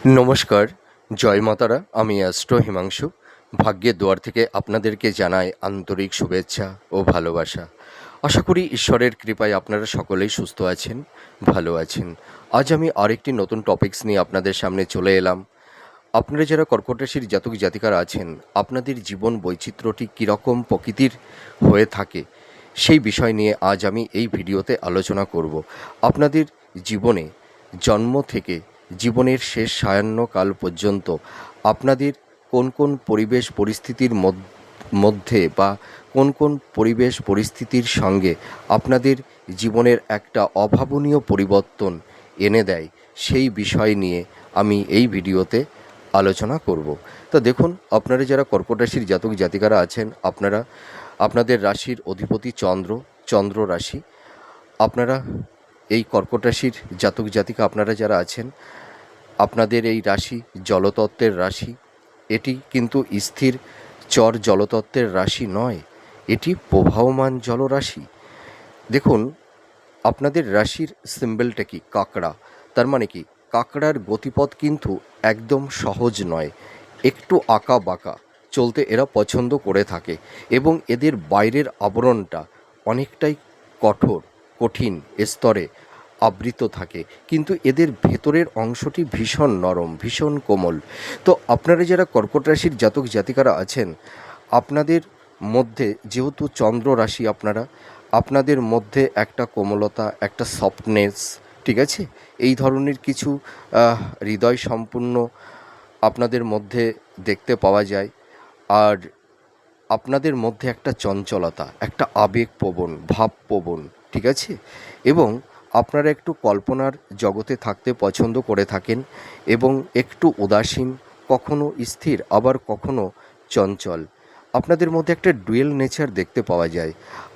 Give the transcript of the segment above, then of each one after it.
নমস্কার, জয় মাতারা। আমি অ্যাস্ট্রো হিমাংশু। ভাগ্যের দুয়ার থেকে আপনাদেরকে জানাই আন্তরিক শুভেচ্ছা ও ভালোবাসা। আশা করি ঈশ্বরের কৃপায় আপনারা সকলেই সুস্থ আছেন, ভালো আছেন। আজ আমি আরেকটি নতুন টপিকস নিয়ে আপনাদের সামনে চলে এলাম। আপনারা যারা কর্কট রাশির জাতক জাতিকারা আছেন, আপনাদের জীবন বৈচিত্র্যটি কীরকম প্রকৃতির হয়ে থাকে সেই বিষয় নিয়ে আজ আমি এই ভিডিওতে আলোচনা করব। আপনাদের জীবনে জন্ম থেকে জীবনের শেষ সায়াহ্নকাল পর্যন্ত আপনাদের কোন কোন পরিবেশ পরিস্থিতির মধ্যে বা কোন কোন পরিবেশ পরিস্থিতির সঙ্গে আপনাদের জীবনের একটা অভাবনীয় পরিবর্তন এনে দেয় সেই বিষয় নিয়ে আমি এই ভিডিওতে আলোচনা করব। তো দেখুন, আপনারা যারা কর্কট রাশির জাতক জাতিকারা আছেন, আপনাদের রাশির অধিপতি চন্দ্র রাশি। আপনারা এই কর্কট রাশির জাতক জাতিকা আপনারা যারা আছেন, আপনাদের এই রাশি জলতত্ত্বের রাশি। এটি কিন্তু স্থির চর জলতত্ত্বের রাশি নয়, এটি প্রবাহমান জলরাশি। দেখুন, আপনাদের রাশির সিম্বলটা কি? কাঁকড়া। তার মানে কি, কাঁকড়ার গতিপথ কিন্তু একদম সহজ নয়, একটু আঁকা বাঁকা চলতে এরা পছন্দ করে থাকে এবং এদের বাইরের আবরণটা অনেকটাই কঠিন স্তরে আবৃত থাকে, কিন্তু এদের ভেতরের অংশটি ভীষণ নরম, ভীষণ কোমল। তো আপনারা যারা কর্কট রাশির জাতক জাতিকারা আছেন, আপনাদের মধ্যে যেহেতু চন্দ্র রাশি, আপনাদের মধ্যে একটা কোমলতা, একটা সফটনেস, ঠিক আছে, এই ধরনের কিছু হৃদয় সম্পূর্ণ আপনাদের মধ্যে দেখতে পাওয়া যায়। আর আপনাদের মধ্যে একটা চঞ্চলতা, একটা আবেগপ্রবণ, ভাবপ্রবণ, ঠিক আছে, এবং আপনারা একটু কল্পনার জগতে থাকতে পছন্দ করে থাকেন এবং একটু উদাসীন, কখনো স্থির আবার কখনো চঞ্চল। আপনাদের মধ্যে একটা ডুয়েল নেচার দেখতে পাওয়া যায়।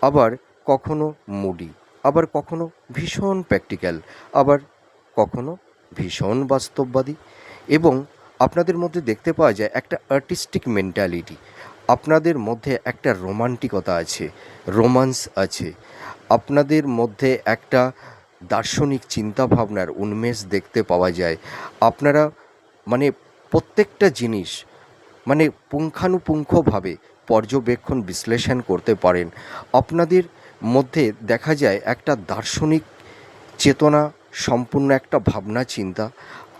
আবার কখনো মুডি, আবার কখনো ভীষণ প্র্যাকটিক্যাল, আবার কখনো ভীষণ বাস্তববাদী। এবং আপনাদের মধ্যে দেখতে পাওয়া যায় একটা আর্টিস্টিক মেন্টালিটি। আপনাদের মধ্যে একটা রোমান্টিকতা আছে, রোমান্স আছে। আপনাদের মধ্যে একটা দার্শনিক চিন্তাভাবনার উন্মেষ দেখতে পাওয়া যায়। আপনারা মানে প্রত্যেকটা জিনিস পুঙ্খানুপুঙ্খভাবে পর্যবেক্ষণ বিশ্লেষণ করতে পারেন। আপনাদের মধ্যে দেখা যায় একটা দার্শনিক চেতনা সম্পূর্ণ একটা ভাবনা চিন্তা।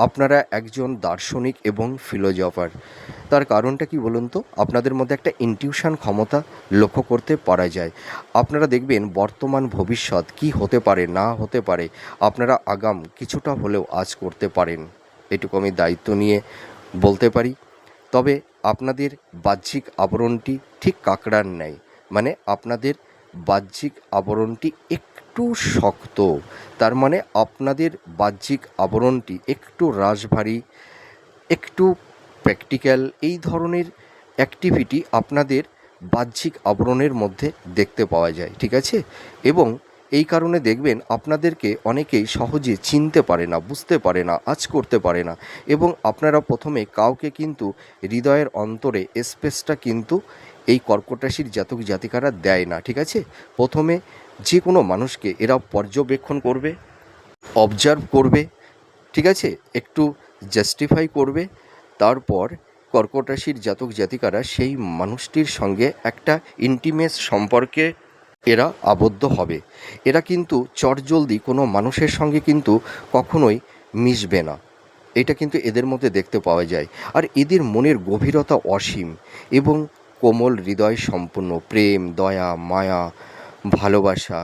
আপনারা একজন দার্শনিক এবং ফিলোজফার। তার কারণটা কি বলুন তো? আপনাদের মধ্যে একটা ইনটিউশন ক্ষমতা লক্ষ্য করতে পারা যায়। আপনারা দেখবেন বর্তমান ভবিষ্যৎ কি হতে পারে না হতে পারে, আপনারা আগাম কিছুটা হলেও আঁচ করতে পারেন, এটুকু আমি দায়িত্ব নিয়ে বলতে পারি। তবে আপনাদের বাহ্যিক আবরণটি ঠিক কাঁকড়ার ন্যায়, আপনাদের বাহ্যিক আবরণটি একটু শক্ত। তার মানে আপনাদের বাহ্যিক আবরণটি একটু রাশভারী, একটু প্র্যাকটিক্যাল, এই ধরনের অ্যাক্টিভিটি আপনাদের বাহ্যিক আবরণের মধ্যে দেখতে পাওয়া যায়, ঠিক আছে। এবং এই কারণে দেখবেন আপনাদেরকে অনেকেই সহজে চিনতে পারে না, বুঝতে পারে না, আঁচ করতে পারে না। এবং আপনারা প্রথমে কাউকে কিন্তু হৃদয়ের অন্তরে স্পেসটা কিন্তু এই কর্কট রাশির জাতক জাতিকারা দেয় না, ঠিক আছে। প্রথমে যে কোনো মানুষকে এরা পর্যবেক্ষণ করবে, অবজার্ভ করবে, ঠিক আছে, একটু জাস্টিফাই করবে। তারপর কর্কট রাশির জাতক জাতিকারা সেই মানুষটির সঙ্গে একটা ইন্টিমেট সম্পর্কে এরা আবদ্ধ হবে। এরা কিন্তু চটজলদি কোনো মানুষের সঙ্গে কিন্তু কখনোই মিশবে না, এটা কিন্তু এদের মধ্যে দেখতে পাওয়া যায়। আর এদের মনের গভীরতা অসীম এবং কোমল হৃদয় সম্পূর্ণ, প্রেম, দয়া, মায়া, ভালোবাসা,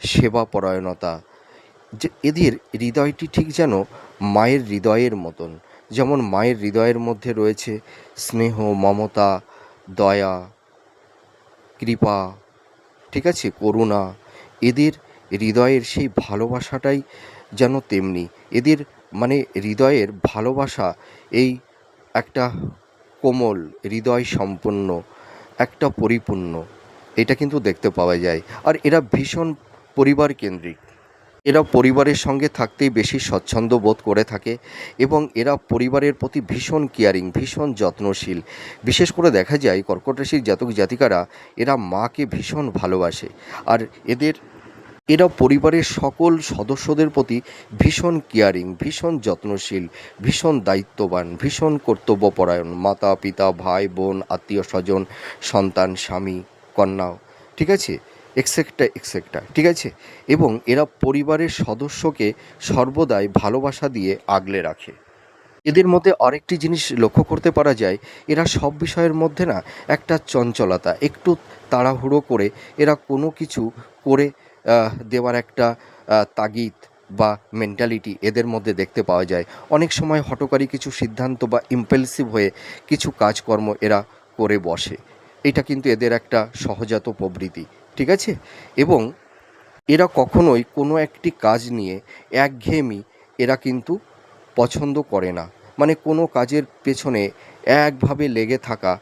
সেবাপরায়ণতা। যে এদের হৃদয়টি ঠিক যেন মায়ের হৃদয়ের মতন। যেমন মায়ের হৃদয়ের মধ্যে রয়েছে স্নেহ, মমতা, দয়া, কৃপা, ঠিক আছে, করুণা। এদের হৃদয়ের সেই ভালোবাসাটাই যেন তেমনি। এদের হৃদয়ের ভালোবাসা এই একটা কোমল হৃদয় সম্পন্ন, একটা পরিপূর্ণ, এটা কিন্তু দেখতে পাওয়া যায়। আর এরা ভীষণ পরিবার কেন্দ্রিক। এরা পরিবারের সঙ্গে থাকতেই বেশি স্বচ্ছন্দ বোধ করে থাকে এবং এরা পরিবারের প্রতি ভীষণ কেয়ারিং, ভীষণ যত্নশীল। বিশেষ করে দেখা যায় কর্কট রাশির জাতক জাতিকারা এরা মাকে ভীষণ ভালোবাসে। আর এদের এরা পরিবারের সকল সদস্যদের প্রতি ভীষণ কেয়ারিং, ভীষণ যত্নশীল, ভীষণ দায়িত্ববান, ভীষণ কর্তব্যপরায়ণ, মাতা পিতা ভাই বোন আত্মীয় স্বজন সন্তান স্বামী কন্যা, ঠিক আছে, এক্সেট্রা এক্সেট্রা, ঠিক আছে। এবং এরা পরিবারের সদস্যকে সর্বদাই ভালোবাসা দিয়ে আগলে রাখে। এদের মধ্যে আরেকটি জিনিস লক্ষ্য করতে পারা যায়, এরা সব বিষয়ের মধ্যে না একটা চঞ্চলতা, একটু তাড়াহুড়ো করে এরা কোনো কিছু করে দেওয়ার একটা তাগিদ বা মেন্টালিটি এদের মধ্যে দেখতে পাওয়া যায়। অনেক সময় হঠকারী কিছু সিদ্ধান্ত বা ইম্পালসিভ হয়ে কিছু কাজকর্ম এরা করে বসে। এটা কিন্তু এদের একটা সহজাত প্রবৃত্তি, ঠিক আছে। এবং এরা কখনোই কোনো একটি কাজ নিয়ে একঘেয়েমি এরা কিন্তু পছন্দ করে না। মানে কোনো কাজের পেছনে একভাবে লেগে থাকা,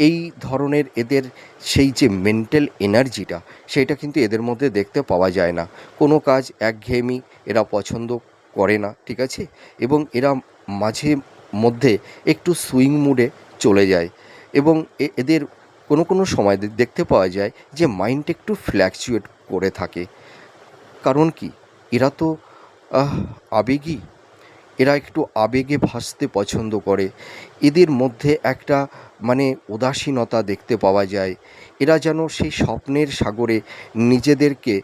এই ধরনের এদের সেই যে মেন্টাল এনার্জিটা, সেইটা কিন্তু এদের মধ্যে দেখতে পাওয়া যায় না। কোনো কাজ একঘেয়েমি এরা পছন্দ করে না, ঠিক আছে। এবং এরা মাঝে মধ্যে একটু সুইং মুডে চলে যায়। এবং এদের কোনো কোনো সময় দেখতে পাওয়া যায় যে মাইন্ড একটু ফ্ল্যাকচুয়েট করে থাকে। কারণ কি, এরা তো আবেগী, এরা একটু আবেগে ভাসতে পছন্দ করে। এদের মধ্যে একটা মানে উদাসীনতা দেখতে পাওয়া যায়। এরা যেন সেই স্বপ্নের সাগরে নিজেদেরকে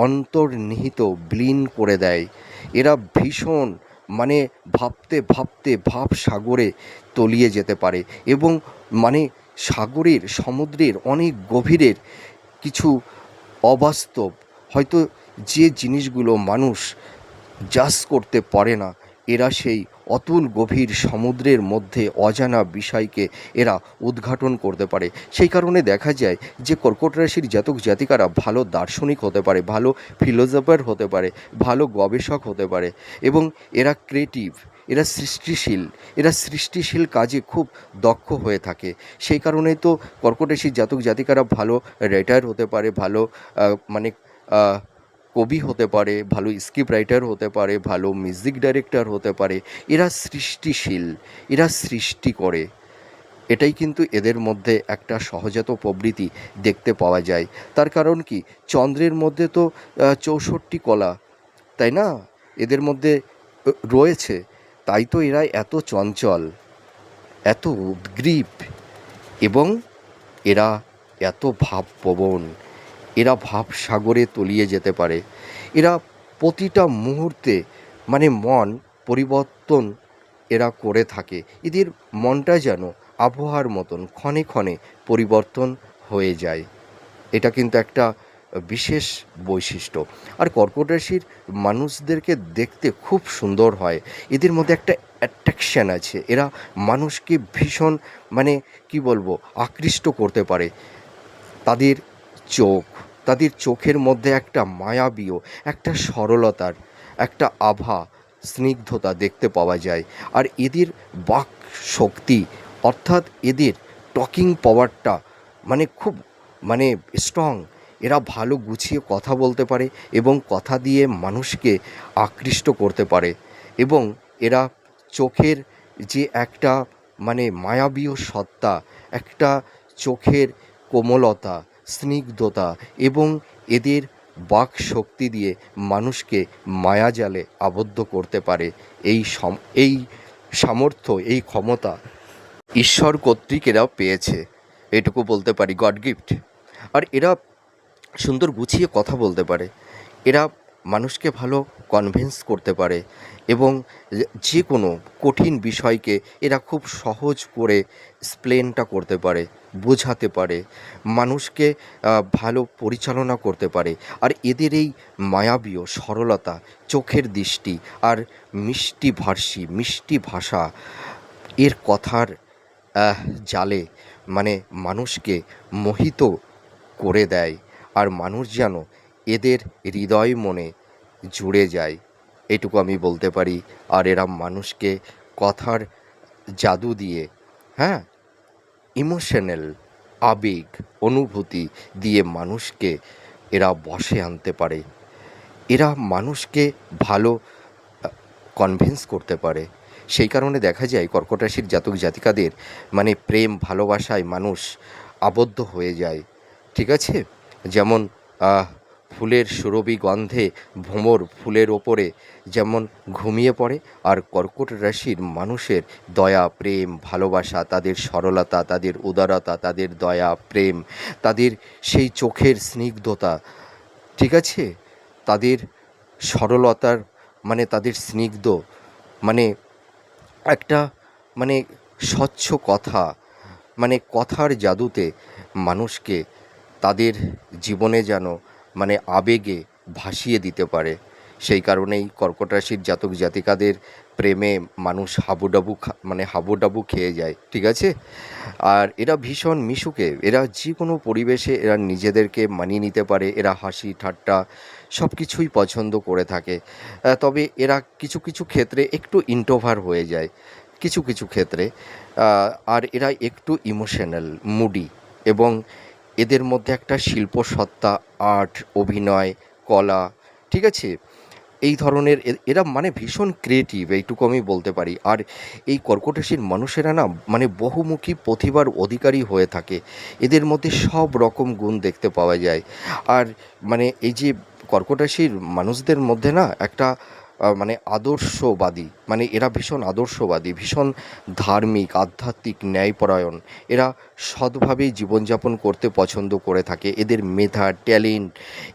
অন্তর্নিহিত বিলীন করে দেয়। এরা ভীষণ মানে ভাবতে ভাবতে ভাব সাগরে তলিয়ে যেতে পারে। এবং মানে সাগরের সমুদ্রের অনেক গভীরের কিছু অবাস্তব, হয়তো যে জিনিসগুলো মানুষ জাজ করতে পারে না, এরা সেই অতুল গভীর সমুদ্রের মধ্যে অজানা বিষয়কে এরা উদ্ঘাটন করতে পারে। সেই কারণে দেখা যায় যে কর্কট রাশির জাতক জাতিকারা ভালো দার্শনিক হতে পারে, ভালো ফিলোসফার হতে পারে, ভালো গবেষক হতে পারে। এবং এরা ক্রিয়েটিভ, এরা সৃষ্টিশীল, এরা সৃষ্টিশীল কাজে খুব দক্ষ হয়ে থাকে। সেই কারণেই তো কর্কট রাশির জাতক জাতিকারা ভালো রাইটার হতে পারে, ভালো মানে কবি হতে পারে, ভালো স্ক্রিপ্ট রাইটার হতে পারে, ভালো মিউজিক ডাইরেক্টর হতে পারে। এরা সৃষ্টিশীল, এরা সৃষ্টি করে। এটাই কিন্তু এদের মধ্যে একটা সহজাত প্রবৃত্তি দেখতে পাওয়া যায়। তার কারণ কি, চন্দ্রের মধ্যে তো 64 কলা, তাই না, এদের মধ্যে রয়েছে। তাই তো এরা এত চঞ্চল, এত উদ্গ্রীব, এবং এরা এত ভাবপ্রবণ। এরা ভাবসাগরে তলিয়ে যেতে পারে। এরা প্রতিটা মুহূর্তে মানে মন পরিবর্তন এরা করে থাকে। এদের মনটা যেন আবহাওয়ার মতন ক্ষণে ক্ষণে পরিবর্তন হয়ে যায়। এটা কিন্তু একটা বিশেষ বৈশিষ্ট্য। আর কর্কট রাশির মানুষদেরকে দেখতে খুব সুন্দর হয়। এদের মধ্যে একটা অ্যাট্রাকশান আছে। এরা মানুষকে ভীষণ মানে কি বলবো, আকৃষ্ট করতে পারে। তাদের চোখ, তাদের চোখের মধ্যে একটা মায়াবীয়, একটা সরলতার একটা আভা, স্নিগ্ধতা দেখতে পাওয়া যায়। আর এদের বাক শক্তি, অর্থাৎ এদের টকিং পাওয়ারটা মানে খুব মানে স্ট্রং। এরা ভালো গুছিয়ে কথা বলতে পারে এবং কথা দিয়ে মানুষকে আকৃষ্ট করতে পারে। এবং এরা চোখের যে একটা মানে মায়াবীয় সত্তা, একটা চোখের কোমলতা, স্নিগ্ধতা, এবং এদের বাক শক্তি দিয়ে মানুষকে মায়াজালে আবদ্ধ করতে পারে। এই সামর্থ্য, এই ক্ষমতা ঈশ্বর কর্তৃক এরা পেয়েছে, এটুকু বলতে পারি, গড গিফট। আর এরা সুন্দর গুছিয়ে কথা বলতে পারে। এরা মানুষকে ভালো কনভিন্স করতে পারে। এবং যে কোনো কঠিন বিষয়কে এরা খুব সহজ করে এক্সপ্লেনটা করতে পারে, বোঝাতে পারে, মানুষকে ভালো পরিচালনা করতে পারে। আর এদের এই মায়াবীয় সরলতা, চোখের দৃষ্টি আর মিষ্টি ভাষী, মিষ্টি ভাষা, এর কথার জালে মানে মানুষকে মোহিত করে দেয়। আর মানুষ যেন এদের হৃদয় মনে জুড়ে যায়, এটুকু আমি বলতে পারি। আর এরা মানুষকে কথার জাদু দিয়ে, হ্যাঁ, ইমোশনাল আবেগ অনুভূতি দিয়ে মানুষকে এরা বশে আনতে পারে। এরা মানুষকে ভালো কনভিন্স করতে পারে। সেই কারণে দেখা যায় কর্কট রাশির জাতক জাতিকাদের মানে প্রেম ভালোবাসায় মানুষ আবদ্ধ হয়ে যায়, ঠিক আছে। যেমন ফুলের সুরভি গন্ধে ভ্রমর ফুলের ওপরে যেমন ঘুমিয়ে পড়ে, আর কর্কট রাশির মানুষের দয়া, প্রেম, ভালোবাসা, তাদের সরলতা, তাদের উদারতা, তাদের দয়া, প্রেম, তাদের সেই চোখের স্নিগ্ধতা, ঠিক আছে, তাদের সরলতার মানে তাদের স্নিগ্ধ মানে একটা মানে স্বচ্ছ কথা, মানে কথার জাদুতে মানুষকে তাদের জীবনে যেন মানে আবেগে ভাসিয়ে দিতে পারে। সেই কারণেই কর্কট রাশির জাতক জাতিকাদের প্রেমে মানুষ হাবুডাবু খেয়ে যায়, ঠিক আছে। আর এরা ভীষণ মিশুকে, এরা যে কোনো পরিবেশে এরা নিজেদেরকে মানিয়ে নিতে পারে, এরা হাসি ঠাট্টা সব কিছুই পছন্দ করে থাকে। তবে এরা কিছু কিছু ক্ষেত্রে একটু ইন্ট্রোভার্ট হয়ে যায়, কিছু কিছু ক্ষেত্রে। আর এরা একটু ইমোশনাল, মুডি, এবং এদের মধ্যে একটা শিল্পসত্তা, আর্ট, অভিনয়, কলা, ঠিক আছে, এই ধরনের এরা মানে ভীষণ ক্রিয়েটিভ, এইটুকু আমি বলতে পারি। আর এই কর্কট রাশির মানুষেরা না মানে বহুমুখী প্রতিভার অধিকারী হয়ে থাকে, এদের মধ্যে সব রকম গুণ দেখতে পাওয়া যায়। আর মানে এই যে কর্কট রাশির মানুষদের মধ্যে না একটা মানে আদর্শবাদী, মানে এরা ভীষণ আদর্শবাদী, ভীষণ ধার্মিক, আধ্যাত্মিক, ন্যায়পরায়ণ। এরা সৎভাবেই জীবনযাপন করতে পছন্দ করে থাকে। এদের মেধা, ট্যালেন্ট,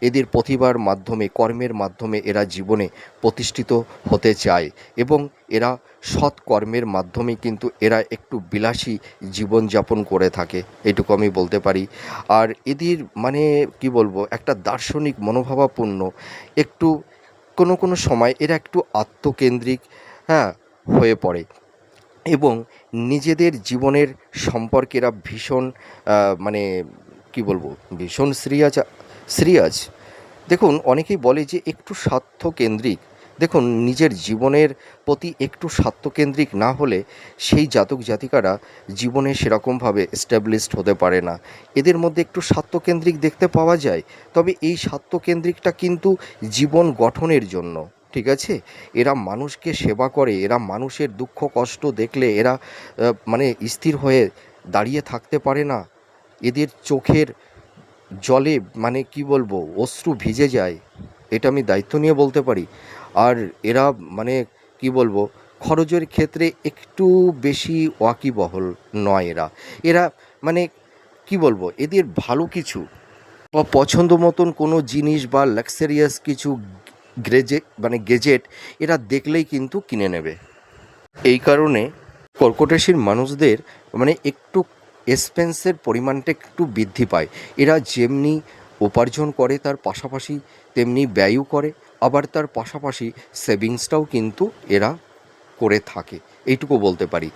এদের প্রতিভার মাধ্যমে, কর্মের মাধ্যমে এরা জীবনে প্রতিষ্ঠিত হতে চায়, এবং এরা সৎ কর্মের মাধ্যমে কিন্তু এরা একটু বিলাসী জীবনযাপন করে থাকে, এটুকু আমি বলতে পারি। আর এদের মানে কি বলবো, একটা দার্শনিক মনোভাবাপন্ন, একটু কোনো কোনো সময় এরা একটু আত্মকেন্দ্রিক, হ্যাঁ, হয়ে পড়ে, এবং নিজেদের জীবনের সম্পর্কে এরা ভীষণ মানে কি বলবো, ভীষণ সিরিয়াস। দেখুন, অনেকেই বলে যে একটু স্বার্থকেন্দ্রিক। দেখুন, নিজের জীবনের প্রতি একটু স্বার্থকেন্দ্রিক না হলে সেই জাতক জাতিকারা জীবনে সেরকমভাবে এস্টাবলিশড হতে পারে না। এদের মধ্যে একটু স্বার্থকেন্দ্রিক দেখতে পাওয়া যায়, তবে এই স্বার্থকেন্দ্রিকটা কিন্তু জীবন গঠনের জন্য, ঠিক আছে। এরা মানুষকে সেবা করে, এরা মানুষের দুঃখ কষ্ট দেখলে এরা মানে স্থির হয়ে দাঁড়িয়ে থাকতে পারে না। এদের চোখের জলে মানে কি বলবো, অশ্রু ভিজে যায়, এটা আমি দায়িত্ব নিয়ে বলতে পারি। আর এরা মানে কি বলবো, খরচের ক্ষেত্রে একটু বেশি ওয়াকিবহল নয় এরা। এরা মানে কি বলবো, এদের ভালো কিছু বা পছন্দ মতন কোনো জিনিস বা লাক্সারিয়াস কিছু গেজেট এরা দেখলেই কিন্তু কিনে নেবে। এই কারণে কর্কট রাশির মানুষদের মানে একটু এক্সপেন্সের পরিমাণটা একটু বৃদ্ধি পায়। এরা যেমনি উপার্জন করে তার পাশাপাশি তেমনি ব্যয়ও করে, আবার তার পাশাপাশি সেভিংসটাও কিন্তু এরা করে থাকে, এইটুকু বলতে পারি।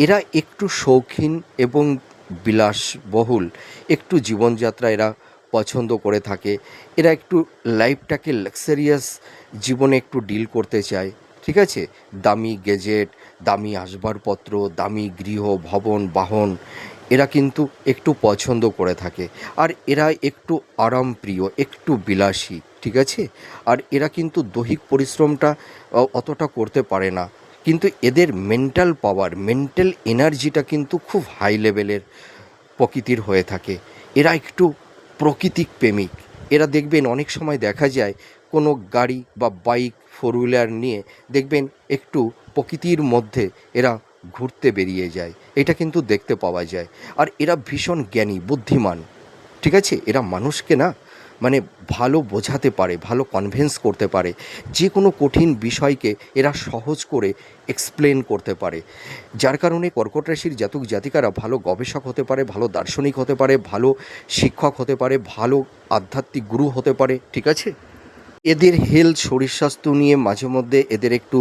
এরা একটু শৌখিন এবং বিলাসবহুল একটু জীবনযাত্রা এরা পছন্দ করে থাকে। এরা একটু লাইফটাকে লাক্সারিয়াস জীবনে একটু ডিল করতে চায়, ঠিক আছে। দামি গেজেট, দামি আসবাবপত্র, দামি গৃহ, ভবন, বাহন এরা কিন্তু একটু পছন্দ করে থাকে। আর এরা একটু আরামপ্রিয়, একটু বিলাসী, ঠিক আছে। আর এরা কিন্তু দৈহিক পরিশ্রমটা অতটা করতে পারে না, কিন্তু এদের মেন্টাল পাওয়ার, মেন্টাল এনার্জিটা কিন্তু খুব হাই লেভেলের প্রকৃতির হয়ে থাকে। এরা একটু প্রকৃতিক প্রেমিক। এরা দেখবেন অনেক সময় দেখা যায় কোনো গাড়ি বা বাইক, ফোর হুইলার নিয়ে দেখবেন একটু প্রকৃতির মধ্যে এরা ঘুরতে বেরিয়ে যায়, এটা কিন্তু দেখতে পাওয়া যায়। আর এরা ভীষণ জ্ঞানী, বুদ্ধিমান, ঠিক আছে। এরা মানুষকে না মানে ভালো বোঝাতে পারে, ভালো কনভিন্স করতে পারে, যে কোনো কঠিন বিষয়কে এরা সহজ করে এক্সপ্লেন করতে পারে। যার কারণে কর্কট রাশির জাতক জাতিকারা ভালো গবেষক হতে পারে, ভালো দার্শনিক হতে পারে, ভালো শিক্ষক হতে পারে, ভালো আধ্যাত্মিক গুরু হতে পারে, ঠিক আছে। এদের হেলথ, শরীর স্বাস্থ্য নিয়ে মাঝে মধ্যে এদের একটু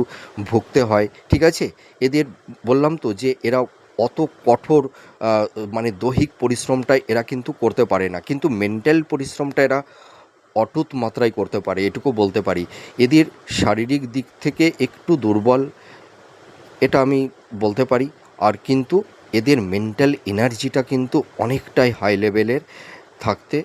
ভুগতে হয়, ঠিক আছে। এদের বললাম তো যে এরা অত কঠোর মানে দৈহিক পরিশ্রমটা এরা কিন্তু করতে পারে না, কিন্তু মেন্টাল পরিশ্রমটা এরা অটুট মাত্রায় করতে পারে, এটুকু বলতে পারি। এদের শারীরিক দিক থেকে একটু দুর্বল, এটা আমি বলতে পারি। আর কিন্তু এদের মেন্টাল এনার্জিটা কিন্তু অনেকটাই হাই লেভেলের থাকতে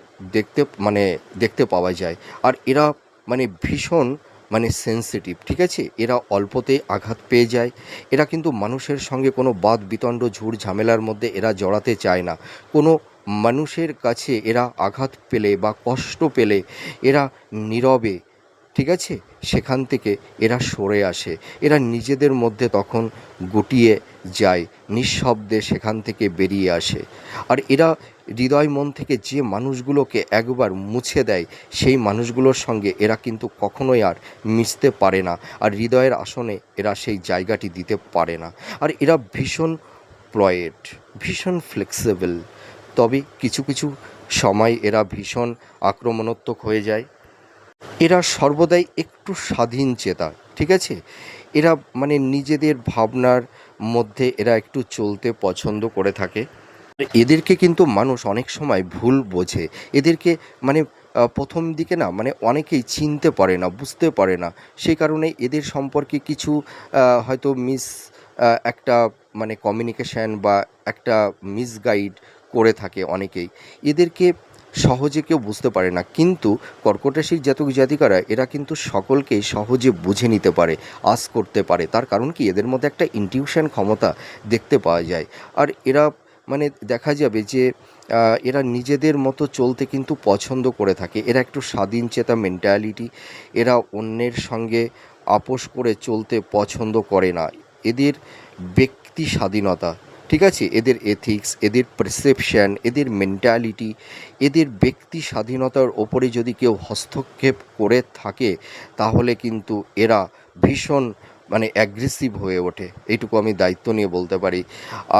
দেখতে পাওয়া যায়। আর এরা মানে ভীষণ মানে সেনসিটিভ, ঠিক আছে। এরা অল্পতেই আঘাত পেয়ে যায়। এরা কিন্তু মানুষের সঙ্গে কোনো বাদ বিতণ্ড ঝুট ঝামেলার মধ্যে এরা জড়াতে চায় না। কোনো মানুষের কাছে এরা আঘাত পেলে বা কষ্ট পেলে এরা নীরবে, ঠিক আছে, সেখান থেকে এরা সরে আসে। এরা নিজেদের মধ্যে তখন গুটিয়ে যায়, নিঃশব্দে সেখান থেকে বেরিয়ে আসে। আর এরা হৃদয় মন থেকে যে মানুষগুলোকে একবার মুছে দেয়, সেই মানুষগুলোর সঙ্গে এরা কিন্তু কখনোই আর মিশতে পারে না, আর হৃদয়ের আসনে এরা সেই জায়গাটি দিতে পারে না। আর এরা ভীষণ প্লয়েড, ভীষণ ফ্লেক্সিবল, তবে কিছু কিছু সময় এরা ভীষণ আক্রমণাত্মক হয়ে যায়। এরা সর্বদাই একটু স্বাধীন চেতা, ঠিক আছে, এরা মানে নিজেদের ভাবনার মধ্যে এরা একটু চলতে পছন্দ করে থাকে। এদেরকে কিন্তু মানুষ অনেক সময় ভুল বোঝে। এদেরকে মানে প্রথম দিকে না মানে অনেকেই চিনতে পারে না, বুঝতে পারে না। সেই কারণে এদের সম্পর্কে কিছু হয়তো একটা মানে কমিউনিকেশান বা একটা মিসগাইড করে থাকে অনেকেই। এদেরকে সহজে কেউ বুঝতে পারে না, কিন্তু কর্কট রাশির জাতক জাতিকারা এরা কিন্তু সকলকেই সহজে বুঝে নিতে পারে, আঁচ করতে পারে। তার কারণ কি, এদের মধ্যে একটা ইনটিউশন ক্ষমতা দেখতে পাওয়া যায়। আর এরা মানে দেখা যাবে যে এরা নিজেদের মতো চলতে কিন্তু পছন্দ করে থাকে। এরা একটু স্বাধীনচেতা মেন্টালিটি, এরা অন্যের সঙ্গে আপোস করে চলতে পছন্দ করে না। এদের ব্যক্তি স্বাধীনতা, ঠিক আছে, এদের এথিক্স, এদের পারসেপশন, এদের মেন্টালিটি, এদের ব্যক্তি স্বাধীনতার ওপরে যদি কেউ হস্তক্ষেপ করে থাকে, তাহলে কিন্তু এরা ভীষণ মানে অ্যাগ্রেসিভ হয়ে ওঠে, এইটুকু আমি দায়িত্ব নিয়ে বলতে পারি।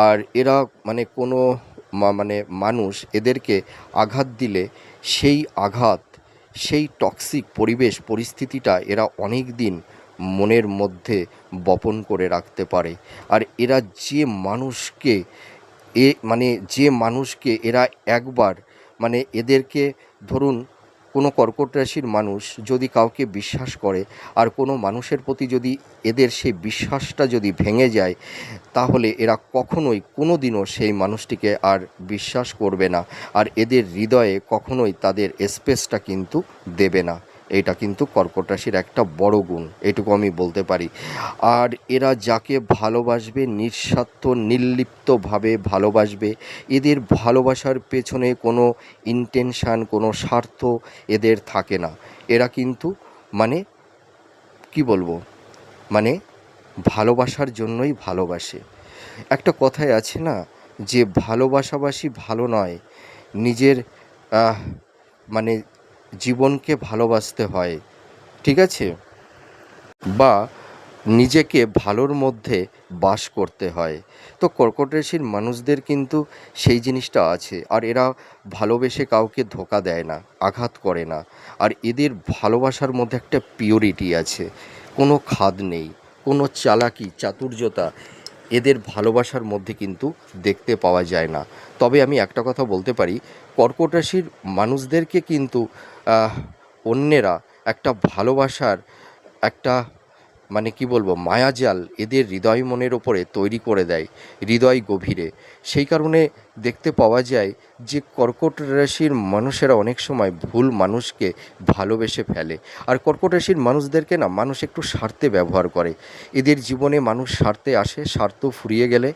আর এরা মানে কোনো মানে মানুষ এদেরকে আঘাত দিলে সেই আঘাত, সেই টক্সিক পরিবেশ পরিস্থিতিটা এরা অনেক দিন মনের মধ্যে বপন করে রাখতে পারে। আর এরা যে মানুষকে মানে যে মানুষকে এরা একবার মানে এদেরকে ধরুন, কোনো কর্কট রাশির মানুষ যদি কাউকে বিশ্বাস করে, আর কোনো মানুষের প্রতি যদি এদের সেই বিশ্বাসটা যদি ভেঙে যায়, তাহলে এরা কখনোই কোনো দিনও সেই মানুষটিকে আর বিশ্বাস করবে না, আর এদের হৃদয়ে কখনোই তাদের স্পেসটা কিন্তু দেবে না। এটা কিন্তু কর্কট রাশির একটা বড় গুণ, এটুকু আমি বলতে পারি। আর এরা যাকে ভালোবাসবে নিঃস্বার্থ নির্লিপ্তভাবে ভালোবাসবে। এদের ভালোবাসার পেছনে কোনো ইন্টেনশান, কোনো স্বার্থ এদের থাকে না। এরা কিন্তু মানে কি বলবো, মানে ভালোবাসার জন্যই ভালোবাসে। একটা কথায় আছে না, যে ভালোবাসাবাসি ভালো নয়, নিজের আহ, মানে জীবনকে ভালোবাসতে হয়, ঠিক আছে, বা নিজেকে ভালোর মধ্যে বাস করতে হয়। তো কর্কট রাশির মানুষদের কিন্তু সেই জিনিসটা আছে। আর এরা ভালোবেসে কাউকে ধোঁকা দেয় না, আঘাত করে না। আর এদের ভালোবাসার মধ্যে একটা পিওরিটি আছে, কোনো খাদ নেই, কোনো চালাকি চাতুর্যতা এদের ভালোবাসার মধ্যে কিন্তু দেখতে পাওয়া যায় না। তবে আমি একটা কথা বলতে পারি, কর্কট রাশির মানুষদেরকে কিন্তু অন্যেরা একটা ভালোবাসার একটা মানে কি বলবো, মায়াজাল এদের হৃদয় মনের ওপরে তৈরি করে দেয়, হৃদয় গভীরে। সেই কারণে দেখতে পাওয়া যায় যে কর্কট রাশির মানুষেরা অনেক সময় ভুল মানুষকে ভালোবেসে ফেলে। আর কর্কট রাশির মানুষদেরকে না মানুষ একটু স্বার্থে ব্যবহার করে। এদের জীবনে মানুষ স্বার্থে আসে, স্বার্থ ফুরিয়ে গেলে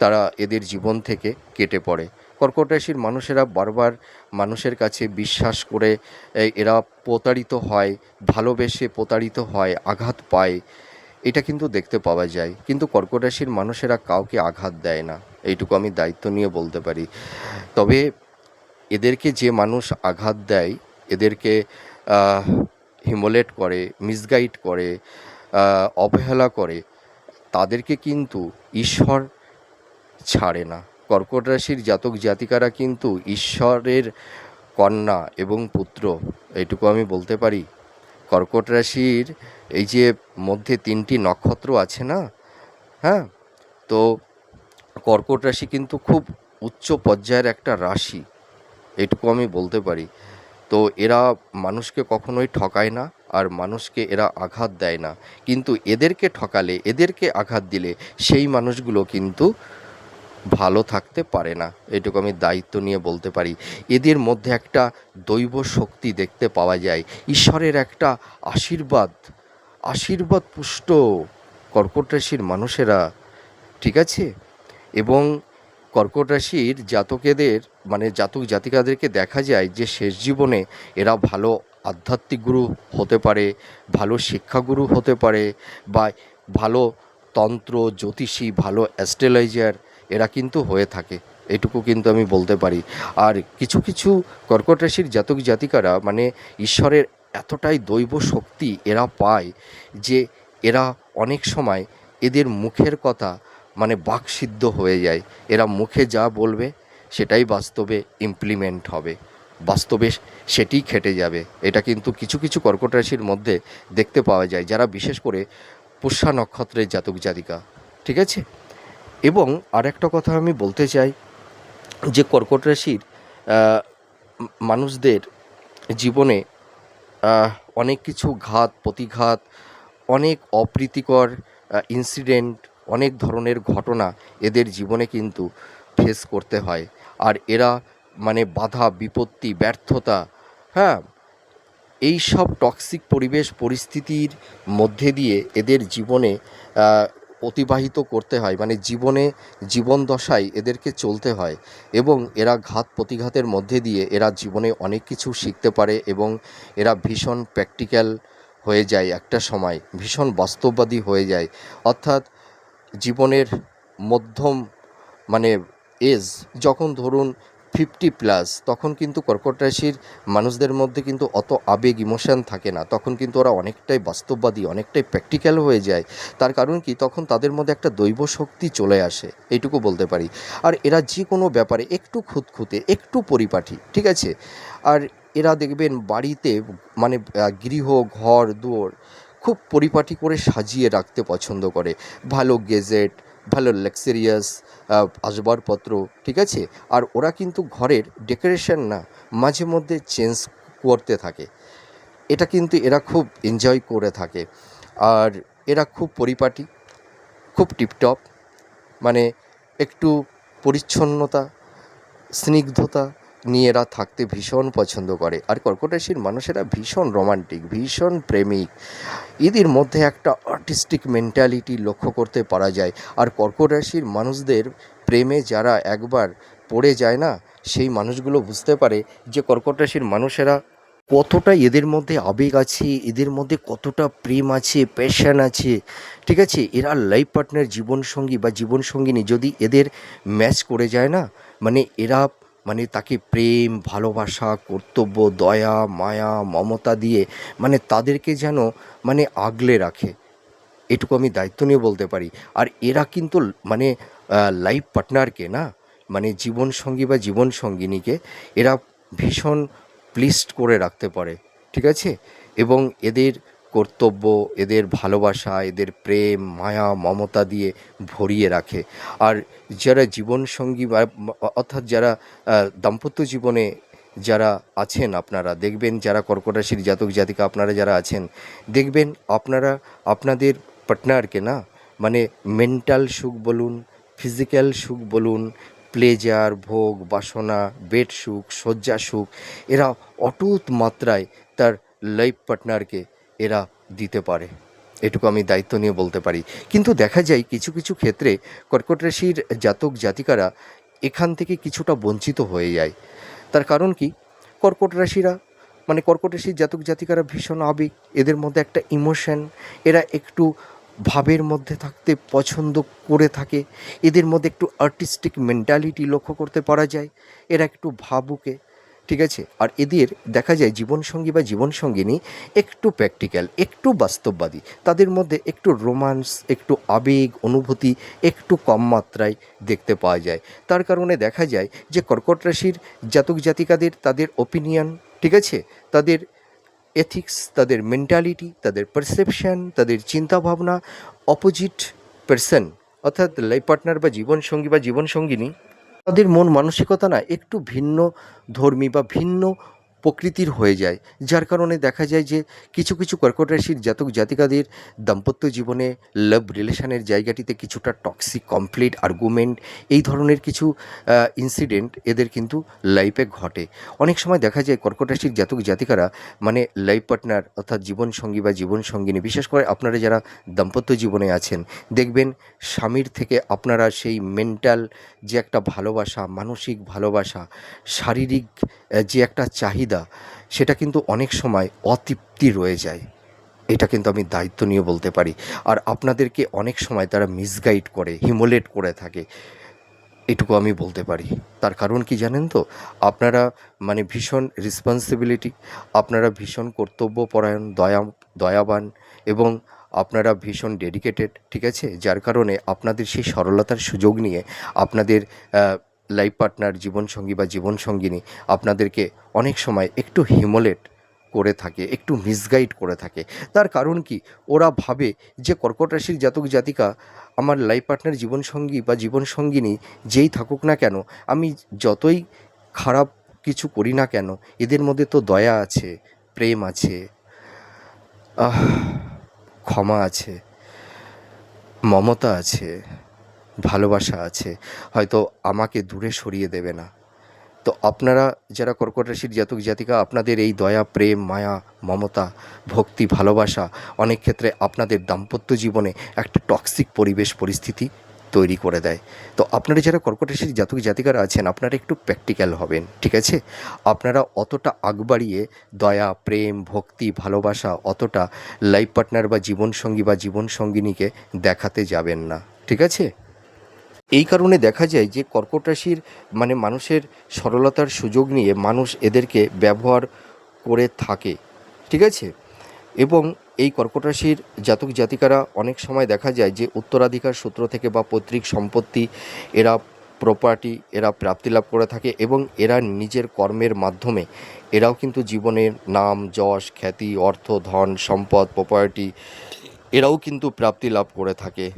তারা এদের জীবন থেকে কেটে পড়ে। কর্কট রাশির মানুষেরা বারবার মানুষের কাছে বিশ্বাস করে এরা প্রতারিত হয়, ভালোবেসে প্রতারিত হয়, আঘাত পায়। এটা কিন্তু দেখতে পাওয়া যায়, কিন্তু কর্কট রাশির মানুষেরা কাউকে আঘাত দেয় না, এইটুকু আমি দায়িত্ব নিয়ে বলতে পারি। তবে এদেরকে যে মানুষ আঘাত দেয়, এদেরকে হিমোলেট করে, মিসগাইড করে, অবহেলা করে, তাদেরকে কিন্তু ঈশ্বর ছাড়ে না। কর্কট রাশির জাতক জাতিকারা কিন্তু ঈশ্বরের কন্যা এবং পুত্র, এইটুকু আমি বলতে পারি। কর্কট রাশির এই যে মধ্যে 3টি নক্ষত্র আছে না, হ্যাঁ, তো কর্কট রাশি কিন্তু খুব উচ্চ পর্যায়ের একটা রাশি, এটুকু আমি বলতে পারি। তো এরা মানুষকে কখনোই ঠকায় না, আর মানুষকে এরা আঘাত দেয় না। কিন্তু এদেরকে ঠকালে, এদেরকে আঘাত দিলে সেই মানুষগুলো কিন্তু ভালো থাকতে পারে না, এটুকু আমি দায়িত্ব নিয়ে বলতে পারি। এদের মধ্যে একটা দৈব শক্তি দেখতে পাওয়া যায়, ঈশ্বরের একটা আশীর্বাদ, আশীর্বাদ পুষ্ট কর্কট রাশির মানুষেরা, ঠিক আছে। এবং কর্কট রাশির জাতকেদের মানে জাতক জাতিকাদেরকে দেখা যায় যে শেষ জীবনে এরা ভালো আধ্যাত্মিক গুরু হতে পারে, ভালো শিক্ষাগুরু হতে পারে, বা ভালো তন্ত্র জ্যোতিষী, ভালো অ্যাস্ট্রোলজার এরা কিন্তু হয়ে থাকে। এটুকু কিন্তু আমি বলতে পারি। আর কিছু কিছু কর্কট রাশির জাতক জাতিকারা মানে ঈশ্বরের এতটাই দৈব শক্তি এরা পায় যে এরা অনেক সময় এদের মুখের কথা মানে বাকসিদ্ধ হয়ে যায়। এরা মুখে যা বলবে সেটাই বাস্তবে ইমপ্লিমেন্ট হবে, বাস্তবে সেটিই খেটে যাবে। এটা কিন্তু কিছু কিছু কর্কট রাশির মধ্যে দেখতে পাওয়া যায়, যারা বিশেষ করে পুষ্যা নক্ষত্রের জাতক জাতিকা, ঠিক আছে। এবং আরেকটা কথা আমি বলতে চাই যে কর্কট রাশির মানুষদের জীবনে আহ, অনেক কিছু ঘাত প্রতিঘাত, অনেক অপ্রীতিকর ইনসিডেন্ট, অনেক ধরনের ঘটনা এদের জীবনে কিন্তু ফেস করতে হয়। আর এরা মানে বাধা বিপত্তি ব্যর্থতা, হ্যাঁ, এই সব টক্সিক পরিবেশ পরিস্থিতির মধ্যে দিয়ে এদের জীবনে অতিবাহিত করতে হয়, মানে জীবন দশায় এদেরকে চলতে হয়। এবং এরা ঘাত প্রতিঘাতের মধ্যে দিয়ে এরা জীবনে অনেক কিছু শিখতে পারে এবং এরা ভীষণ প্র্যাকটিক্যাল হয়ে যায়, একটা সময় ভীষণ বাস্তববাদী হয়ে যায়। অর্থাৎ জীবনের মধ্যম মানে এজ যখন ধরুন 50+, তখন কিন্তু কর্কট রাশির মানুষদের মধ্যে কিন্তু অত আবেগ ইমোশন থাকে না, তখন কিন্তু ওরা অনেকটাই বাস্তববাদী, অনেকটাই প্র্যাকটিক্যাল হয়ে যায়। তার কারণ কি, তখন তাদের মধ্যে একটা দৈব শক্তি চলে আসে, এইটুকু বলতে পারি। আর এরা যে কোনো ব্যাপারে একটু খুঁতখুঁতে, একটু পরিপাটি, ঠিক আছে। আর এরা দেখবেন বাড়িতে মানে গৃহ ঘর দুয়ার খুব পরিপাটি করে সাজিয়ে রাখতে পছন্দ করে, ভালো গেজেট, ভালো লাক্সারিয়াস আসবাবপত্র, ঠিক আছে। আর ওরা কিন্তু ঘরের ডেকোরেশন না মাঝে মধ্যে চেঞ্জ করতে থাকে, এটা কিন্তু এরা খুব এনজয় করে থাকে। আর এরা খুব পরিপাটি, খুব টিপটপ, মানে একটু পরিচ্ছন্নতা স্নিগ্ধতা নিয়ে এরা থাকতে ভীষণ পছন্দ করে। আর কর্কট রাশির মানুষেরা ভীষণ রোমান্টিক, ভীষণ প্রেমিক, এদের মধ্যে একটা আর্টিস্টিক মেন্টালিটি লক্ষ্য করতে পারা যায়। আর কর্কট রাশির মানুষদের প্রেমে যারা একবার পড়ে যায় না, সেই মানুষগুলো বুঝতে পারে যে কর্কট রাশির মানুষেরা কতটা এদের মধ্যে আবেগ আছে, এদের মধ্যে কতটা প্রেম আছে, প্যাশন আছে, ঠিক আছে। এরা লাইফ পার্টনার, জীবনসঙ্গী বা জীবনসঙ্গিনী যদি এদের ম্যাচ করে যায় না, মানে এরা মানে তাকে প্রেম ভালোবাসা কর্তব্য দয়া মায়া মমতা দিয়ে মানে তাদেরকে যেন মানে আগলে রাখে, এটুকু আমি দায়িত্ব নিয়ে বলতে পারি। আর এরা কিন্তু মানে লাইফ পার্টনারকে না, মানে জীবনসঙ্গী বা জীবনসঙ্গিনীকে এরা ভীষণ প্লিজড করে রাখতে পারে, ঠিক আছে। এবং এদের কর্তব্য, এদের ভালোবাসা, এদের প্রেম মায়া মমতা দিয়ে ভরিয়ে রাখে। আর যারা জীবনসঙ্গী বা অর্থাৎ যারা দাম্পত্য জীবনে যারা আছেন, আপনারা দেখবেন যারা কর্কট রাশির জাতক জাতিকা আপনারা যারা আছেন, দেখবেন আপনারা আপনাদের পার্টনারকে না মানে মেন্টাল সুখ বলুন, ফিজিক্যাল সুখ বলুন, প্লেজার ভোগ বাসনা, বেড সুখ শয্যা সুখ, এরা অটুট মাত্রায় তার লাইফ পার্টনারকে এরা দিতে পারে, এটুকু আমি দায়িত্ব নিয়ে বলতে পারি। কিন্তু দেখা যায় কিছু কিছু ক্ষেত্রে কর্কট রাশির জাতক জাতিকারা এখান থেকে কিছুটা বঞ্চিত হয়ে যায়। তার কারণ কি, কর্কট রাশিরা মানে কর্কট রাশির জাতক জাতিকারা ভীষণ আবেগ, এদের মধ্যে একটা ইমোশন, এরা একটু ভাবের মধ্যে থাকতে পছন্দ করে থাকে, এদের মধ্যে একটু আর্টিস্টিক মেন্টালিটি লক্ষ্য করতে পারা যায়, এরা একটু ভাবুকে, ঠিক আছে। আর এদের দেখা যায় জীবনসঙ্গী বা জীবনসঙ্গিনী একটু প্র্যাকটিক্যাল, একটু বাস্তববাদী, তাদের মধ্যে একটু রোমান্স, একটু আবেগ অনুভূতি একটু কম মাত্রায় দেখতে পাওয়া যায়। তার কারণে দেখা যায় যে কর্কট রাশির জাতক জাতিকাদের তাদের ওপিনিয়ন, ঠিক আছে, তাদের এথিক্স, তাদের মেন্টালিটি, তাদের পারসেপশন, তাদের চিন্তাভাবনা অপোজিট পারসন অর্থাৎ লাইফ পার্টনার বা জীবনসঙ্গী বা জীবনসঙ্গিনী, তাদের মন মানসিকতা না একটু ভিন্ন ধর্মী বা ভিন্ন প্রকৃতির হয়ে যায়, যার কারণে দেখা যায় যে কিছু কিছু কর্কট রাশির জাতক জাতিকাদের দাম্পত্য জীবনে লাভ রিলেশনের জায়গাটিতে কিছুটা টক্সিক কমপ্লিট আর্গুমেন্ট এই ধরনের কিছু ইনসিডেন্ট এদের কিন্তু লাইফে ঘটে। অনেক সময় দেখা যায় কর্কট রাশির জাতক জাতিকারা মানে লাইফ পার্টনার অর্থাৎ জীবনসঙ্গী বা জীবনসঙ্গিনী, বিশেষ করে আপনারা যারা দাম্পত্য জীবনে আছেন, দেখবেন স্বামীর থেকে আপনারা সেই মেন্টাল যে একটা ভালোবাসা, মানসিক ভালোবাসা, শারীরিক যে একটা চাহিদা, সেটা কিন্তু অনেক সময় অতৃপ্তি রয়ে যায়। এটা কিন্তু আমি দায়িত্ব নিয়ে বলতে পারি। আর আপনাদেরকে অনেক সময় তারা মিসগাইড করে, হিমোলেট করে থাকে, এটুকু আমি বলতে পারি। তার কারণ কি জানেন তো? আপনারা মানে ভীষণ রেসপন্সিবিলিটি, আপনারা ভীষণ কর্তব্যপরায়ণ, দয়াবান এবং আপনারা ভীষণ ডেডিকেটেড, ঠিক আছে? যার কারণে আপনাদের সেই সরলতার সুযোগ নিয়ে আপনাদের লাইফ পার্টনার, জীবনসঙ্গী বা জীবনসঙ্গিনী আপনাদেরকে অনেক সময় একটু হিমোলেট করে থাকে, একটু মিসগাইড করে থাকে। তার কারণ কি? ওরা ভাবে যে কর্কট রাশির জাতক জাতিকা আমার লাইফ পার্টনার, জীবনসঙ্গী বা জীবনসঙ্গিনী যেই থাকুক না কেন, আমি যতই খারাপ কিছু করি না কেন, এদের মধ্যে তো দয়া আছে, প্রেম আছে, আহ ক্ষমা আছে, মমতা আছে, ভালোবাসা আছে, হয়তো আমাকে দূরে সরিয়ে দেবে না। তো আপনারা যারা কর্কট রাশির জাতক জাতিকা, আপনাদের এই দয়া, প্রেম, মায়া, মমতা, ভক্তি, ভালোবাসা অনেক ক্ষেত্রে আপনাদের দাম্পত্য জীবনে একটা টক্সিক পরিবেশ পরিস্থিতি তৈরি করে দেয়। তো আপনারা যারা কর্কট রাশির জাতক জাতিকারা আছেন, আপনারা একটু প্র্যাকটিক্যাল হবেন, ঠিক আছে? আপনারা অতটা আগ বাড়িয়ে দয়া, প্রেম, ভক্তি, ভালোবাসা অতটা লাইফ পার্টনার বা জীবনসঙ্গী বা জীবনসঙ্গিনীকে দেখাতে যাবেন না, ঠিক আছে? এই কারণে দেখা যায় যে কর্কট রাশির মানে মানুষের সরলতার সুযোগ নিয়ে মানুষ এদেরকে ব্যবহার করে থাকে, ঠিক আছে? এবং এই কর্কট রাশির জাতক জাতিকারা অনেক সময় দেখা যায় যে উত্তরাধিকার সূত্র থেকে বা পৈতৃক সম্পত্তি, এরা প্রপার্টি এরা প্রাপ্তিলাভ করে থাকে এবং এরা নিজের কর্মের মাধ্যমে এরাও কিন্তু জীবনের নাম, যশ, খ্যাতি, অর্থ, ধন, সম্পদ, প্রপার্টি এরাও কিন্তু প্রাপ্তি লাভ করে থাকে।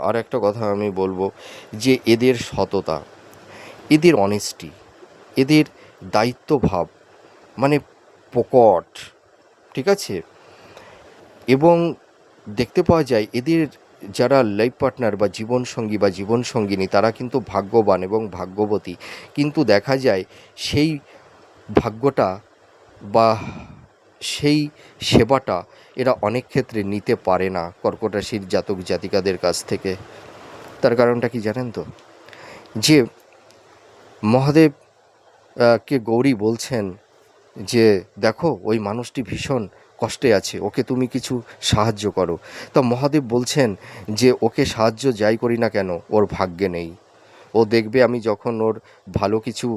আর একটা কথা আমি বলবো যে এদের সততা, এদের অনেস্টি, এদের দায়িত্বভাব মানে প্রকট, ঠিক আছে? এবং দেখতে পাওয়া যায় এদের যারা লাইফ পার্টনার বা জীবনসঙ্গী বা জীবনসঙ্গিনী, তারা কিন্তু ভাগ্যবান এবং ভাগ্যবতী, কিন্তু দেখা যায় সেই ভাগ্যটা বা সেই সেবাটা এরা অনেক ক্ষেত্রে নিতে পারে না কর্কট রাশির জাতক জাতিকাদের কাছ থেকে। তার কারণটা কি জানেন তো? যে মহাদেব কে গৌরী বলছেন যে দেখো ওই মানুষটি ভীষণ কষ্টে আছে, ওকে তুমি কিছু সাহায্য করো। তা মহাদেব বলছেন যে ওকে সাহায্য যাই করি না কেন, ওর ভাগ্যে নেই। ও দেখবে আমি যখন ওর ভালো কিছু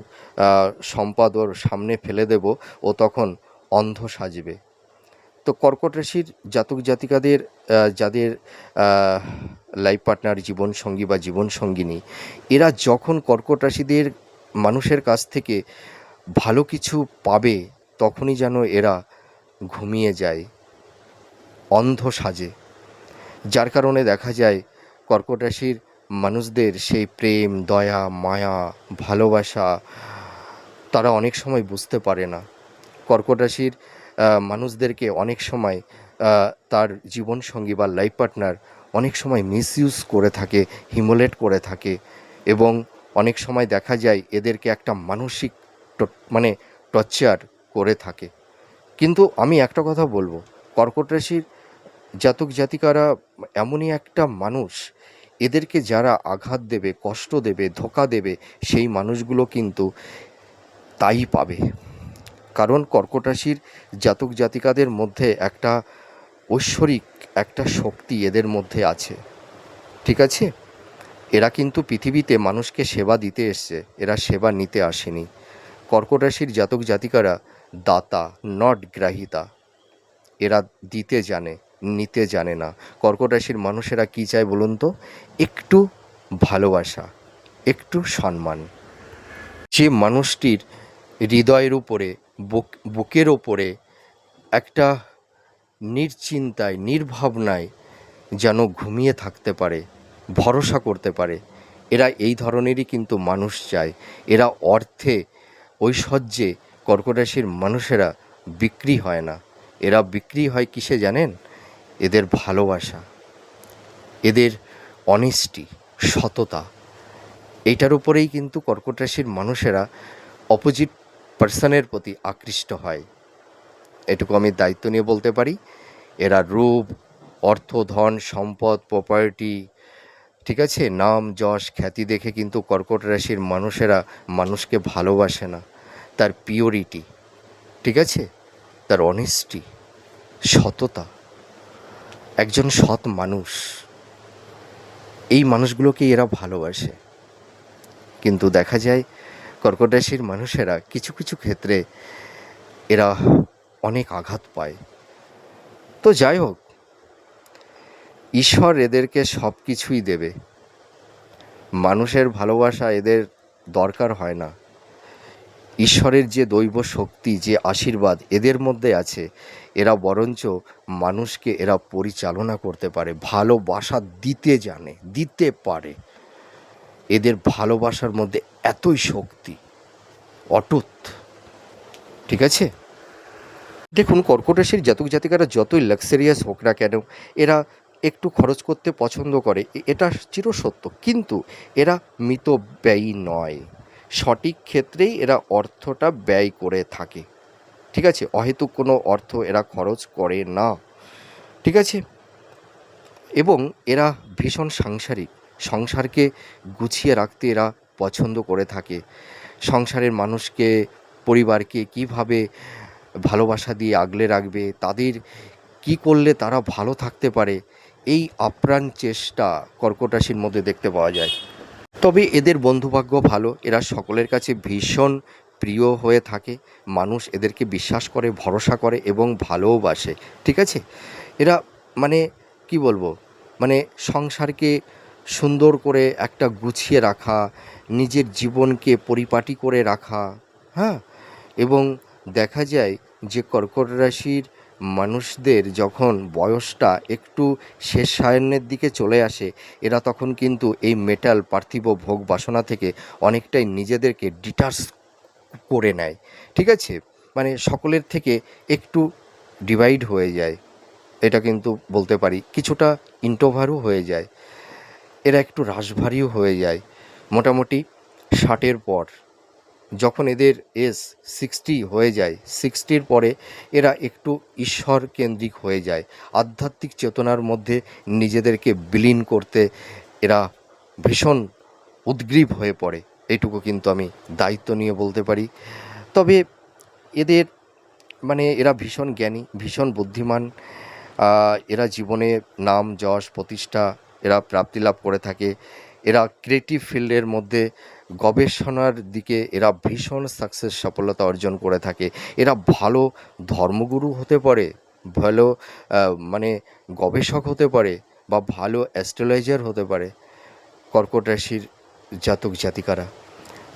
সম্পদ ওর সামনে ফেলে দেব, ও তখন অন্ধ সাজবে। তো কর্কট রাশির জাতক জাতিকাদের যাদের লাইফ পার্টনার, জীবনসঙ্গী বা জীবনসঙ্গিনী, এরা যখন কর্কট রাশিদের মানুষের কাছ থেকে ভালো কিছু পাবে, তখনই যেন এরা ঘুমিয়ে যায়, অন্ধ সাজে। যার কারণে দেখা যায় কর্কট রাশির মানুষদের সেই প্রেম, দয়া, মায়া, ভালোবাসা তারা অনেক সময় বুঝতে পারে না। কর্কট রাশির মানুষদেরকে অনেক সময় তার জীবনসঙ্গী বা লাইফ পার্টনার অনেক সময় মিসইউজ করে থাকে, হিমোলেট করে থাকে এবং অনেক সময় দেখা যায় এদেরকে একটা মানসিক মানে টর্চার করে থাকে। কিন্তু আমি একটা কথা বলবো, কর্কট রাশির জাতক জাতিকারা এমনই একটা মানুষ, এদেরকে যারা আঘাত দেবে, কষ্ট দেবে, ধোঁকা দেবে, সেই মানুষগুলো কিন্তু তাই পাবে। কারণ কর্কট রাশির জাতক জাতিকাদের মধ্যে একটা ঐশ্বরিক একটা শক্তি এদের মধ্যে আছে, ঠিক আছে? এরা কিন্তু পৃথিবীতে মানুষকে সেবা দিতে এসছে, এরা সেবা নিতে আসেনি। কর্কট রাশির জাতক জাতিকারা দাতা, নট গ্রাহিতা। এরা দিতে জানে, নিতে জানে না। কর্কট রাশির মানুষেরা কী চায় বলুন তো? একটু ভালোবাসা, একটু সম্মান। যে মানুষটির হৃদয়ের উপরে, বুকের ওপরে একটা নিশ্চিন্তায়, নির্ভাবনায় যেন ঘুমিয়ে থাকতে পারে, ভরসা করতে পারে, এরা এই ধরনেরই কিন্তু মানুষ চায়। এরা অর্থে, ঐশ্বর্যে কর্কট রাশির মানুষেরা বিক্রি হয় না, এরা বিক্রি হয় কিসে জানেন? এদের ভালোবাসা, এদের অনেস্টি, সততা, এইটার উপরেই কিন্তু কর্কট রাশির মানুষেরা অপোজিট পার্সনের প্রতি আকৃষ্ট হয়। এটুকু আমি দায়িত্ব নিয়ে বলতে পারি। এরা রূপ, অর্থ, ধন, সম্পদ, প্রপার্টি, ঠিক আছে, নাম, যশ, খ্যাতি দেখে কিন্তু কর্কট রাশির মানুষেরা মানুষকে ভালোবাসে না। তার পিওরিটি, ঠিক আছে, তার অনেস্টি, সততা, একজন সৎ মানুষ, এই মানুষগুলোকে এরা ভালোবাসে। কিন্তু দেখা যায় কর্কট রাশির মানুষেরা কিছু কিছু ক্ষেত্রে এরা অনেক আঘাত পায়। তো যাই হোক, ঈশ্বর এদেরকে সব কিছুই দেবে, মানুষের ভালোবাসা এদের দরকার হয় না। ঈশ্বরের যে দৈব শক্তি, যে আশীর্বাদ এদের মধ্যে আছে, এরা বরঞ্চ মানুষকে এরা পরিচালনা করতে পারে, ভালোবাসা দিতে জানে, দিতে পারে। এদের ভালোবাসার মধ্যে এতই শক্তি, অটুট, ঠিক আছে। দেখুন, কর্কট রাশির জাতক জাতিকারা যতই লাক্সারিয়াস হোক না কেন, এরা একটু খরচ করতে পছন্দ করে, এটা চিরসত্য। কিন্তু এরা মিতব্যয়ী নয়, সঠিক ক্ষেত্রেই এরা অর্থটা ব্যয় করে থাকে, ঠিক আছে। অহেতুক কোনো অর্থ এরা খরচ করে না, ঠিক আছে। এবং এরা ভীষণ সাংসারিক, সংসারকে গুছিয়ে রাখতে এরা পছন্দ করে থাকে। সংসারের মানুষকে, পরিবারকে কীভাবে ভালোবাসা দিয়ে আগলে রাখবে, তাদের কি করলে তারা ভালো থাকতে পারে, এই আপ্রাণ চেষ্টা কর্কট রাশির মধ্যে দেখতে পাওয়া যায়। তবে এদের বন্ধুভাগ্য ভালো, এরা সকলের কাছে ভীষণ প্রিয় হয়ে থাকে। মানুষ এদেরকে বিশ্বাস করে, ভরসা করে এবং ভালোবাসে, ঠিক আছে। এরা মানে কি বলবো, মানে সংসারকে সুন্দর করে একটা গুছিয়ে রাখা, নিজের জীবনকে পরিপাটি করে রাখা, হ্যাঁ। এবং দেখা যায় যে কর্কট রাশির মানুষদের যখন বয়সটা একটু শেষ সায়নের দিকে চলে আসে, এরা তখন কিন্তু এই মেটাল পার্থিব ভোগ বাসনা থেকে অনেকটাই নিজেদেরকে ডিটাচ করে নেয়, ঠিক আছে। মানে সকলের থেকে একটু ডিভাইড হয়ে যায়, এটা কিন্তু বলতে পারি। কিছুটা ইন্ট্রোভার্টও হয়ে যায়, এরা একটু রাশভারীও হয়ে যায়। মোটামুটি 60-এর পর যখন এদের এজ 60 হয়ে যায়, 60-র পরে এরা একটু ঈশ্বর কেন্দ্রিক হয়ে যায়, আধ্যাত্মিক চেতনার মধ্যে নিজেদেরকে বিলীন করতে এরা ভীষণ উদ্গ্রীব হয়ে পড়ে। এইটুকু কিন্তু আমি দায়িত্ব নিয়ে বলতে পারি। তবে এদের মানে এরা ভীষণ জ্ঞানী, ভীষণ বুদ্ধিমান। এরা জীবনে নাম, যশ, প্রতিষ্ঠা এরা প্রাপ্তি লাভ করে থাকে। এরা ক্রিয়েটিভ ফিল্ডের মধ্যে গবেষণার দিকে এরা ভীষণ সাকসেস, সফলতা অর্জন করে থাকে। এরা ভালো ধর্মগুরু হতে পারে, ভালো মানে গবেষক হতে পারে, বা ভালো অ্যাস্ট্রোলজার হতে পারে কর্কট রাশির জাতক জাতিকারা।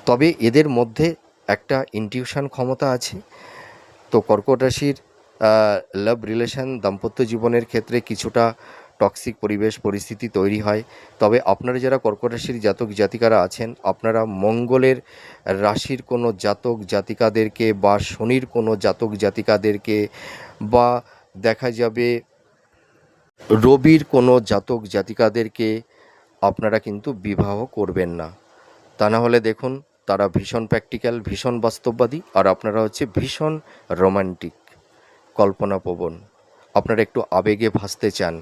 তবে এদের মধ্যে একটা ইনটিউশন ক্ষমতা আছে। তো কর্কট রাশির লাভ রিলেশন, দাম্পত্য জীবনের ক্ষেত্রে কিছুটা টক্সিক পরিবেশ পরিস্থিতি তৈরি হয়। তবে আপনারা যারা কর্কট রাশির জাতক জাতিকারা আছেন, আপনারা মঙ্গলের রাশির কোনো জাতক জাতিকাদেরকে, বা শনির কোনো জাতক জাতিকাদেরকে, বা দেখা যাবে রবির কোনো জাতক জাতিকাদেরকে আপনারা কিন্তু বিবাহ করবেন না। তা না হলে দেখুন, তারা ভীষণ প্র্যাকটিক্যাল, ভীষণ বাস্তববাদী, আর আপনারা হচ্ছে ভীষণ রোমান্টিক, কল্পনাপ্রবণ, আপনারা একটু আবেগে ভাসতে চান।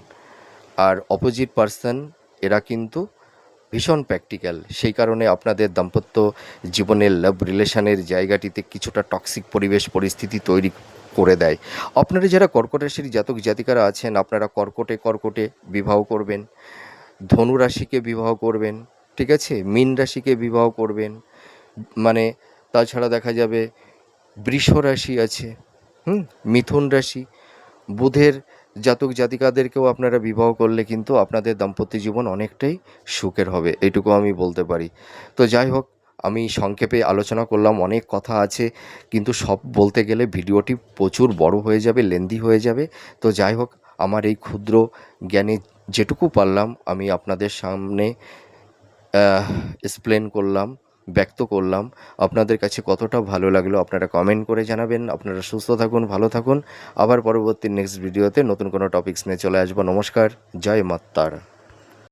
আর অপোজিট পার্সন এরা কিন্তু ভীষণ প্র্যাকটিক্যাল, সেই কারণে আপনাদের দাম্পত্য জীবনের লাভ রিলেশনের জায়গাটিতে কিছুটা টক্সিক পরিবেশ পরিস্থিতি তৈরি করে দেয়। আপনারা যারা কর্কট রাশির জাতক জাতিকারা আছেন, আপনারা কর্কটে বিবাহ করবেন, ধনু রাশিকে বিবাহ করবেন, ঠিক আছে, মীন রাশিকে বিবাহ করবেন। মানে তাছাড়া দেখা যাবে বৃষ রাশি আছে, মিথুন রাশি, বুধের জাতক জাতিকাদেরকেও আপনারা বিবাহ করলে কিন্তু আপনাদের দাম্পত্য জীবন অনেকটাই সুখের হবে, এইটুকু আমি বলতে পারি। তো যাই হোক, আমি সংক্ষেপে আলোচনা করলাম, অনেক কথা আছে, কিন্তু সব বলতে গেলে ভিডিওটি প্রচুর বড় হয়ে যাবে, লেন্দি হয়ে যাবে। তো যাই হোক, আমার এই ক্ষুদ্র জ্ঞানে যেটুকু পারলাম আমি আপনাদের সামনে এক্সপ্লেন করলাম, ব্যক্ত করলাম। আপনাদের কাছে কতটা ভালো লাগলো আপনারা কমেন্ট করে জানাবেন। আপনারা সুস্থ থাকুন, ভালো থাকুন। আবার পরবর্তী নেক্সট ভিডিওতে নতুন কোনো টপিকস নিয়ে চলে আসবো। নমস্কার, জয় মা তারা।